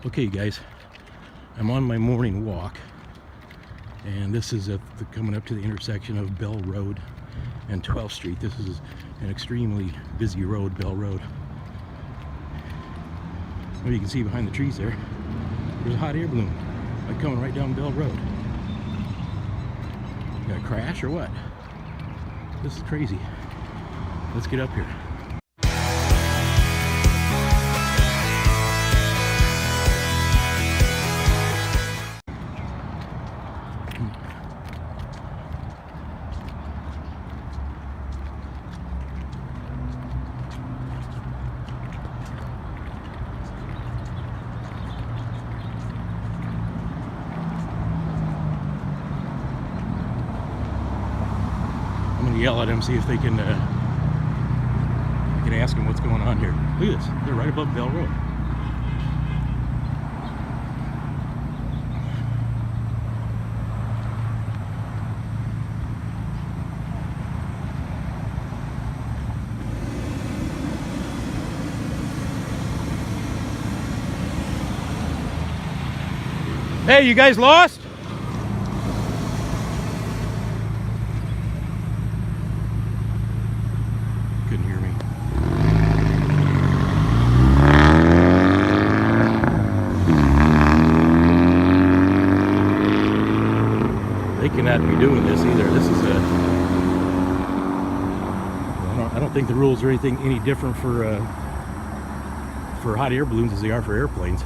Okay guys, I'm on my morning walk and this is coming up to the intersection of Bell Road and 12th Street. This is an extremely busy road, Bell Road. Well, you can see behind the trees there's a hot air balloon like coming right down Bell Road. Gonna crash or what? This is crazy. Let's get up here. I'm gonna yell at them, see if they can ask them what's going on here. Look at this, they're right above Bell Road. Hey, you guys lost? Couldn't hear me. They cannot be doing this either. This is I don't think the rules are anything any different for hot air balloons as they are for airplanes.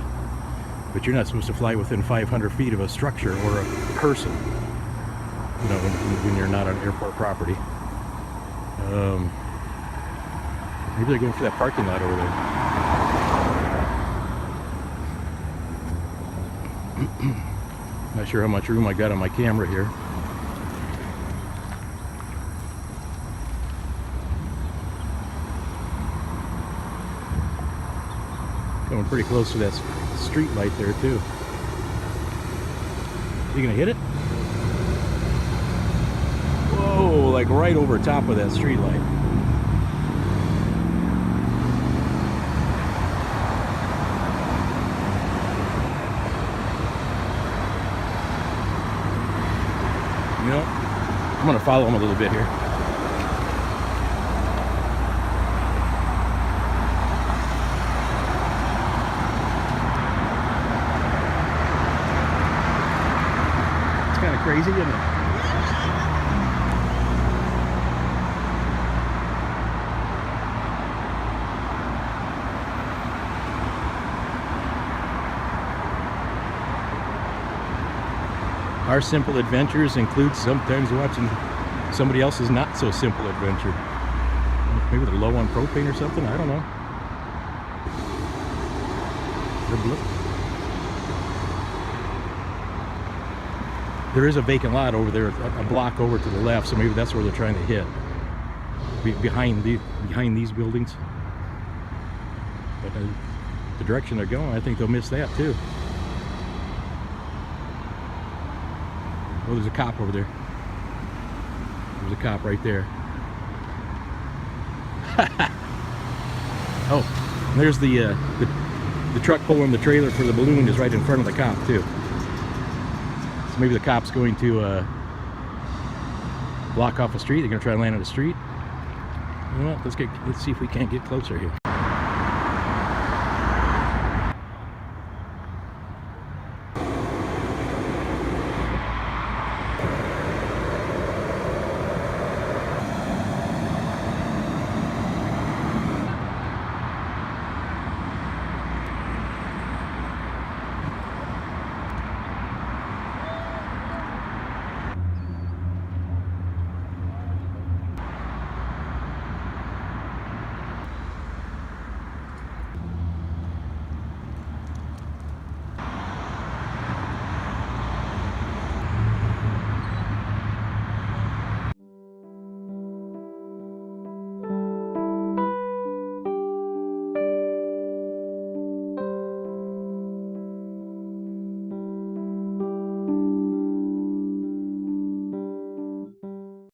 But you're not supposed to fly within 500 feet of a structure or a person, you know, when you're not on airport property. Maybe they're going for that parking lot over there. Not sure how much room I got on my camera here. Going pretty close to that street light there too. You gonna hit it? Whoa, like right over top of that street light. You know, I'm gonna follow him a little bit here. Kind of crazy, isn't it? Our simple adventures include sometimes watching somebody else's not so simple adventure. Maybe they're low on propane or something, I don't know. There is a vacant lot over there, a block over to the left, so maybe that's where they're trying to hit. Behind these buildings. But the direction they're going, I think they'll miss that too. Oh, there's a cop over there. There's a cop right there. Oh, and there's the truck pulling the trailer for the balloon is right in front of the cop too. So maybe the cop's going to block off a street. They're going to try and land on the street. You know what? Let's see if we can't get closer here.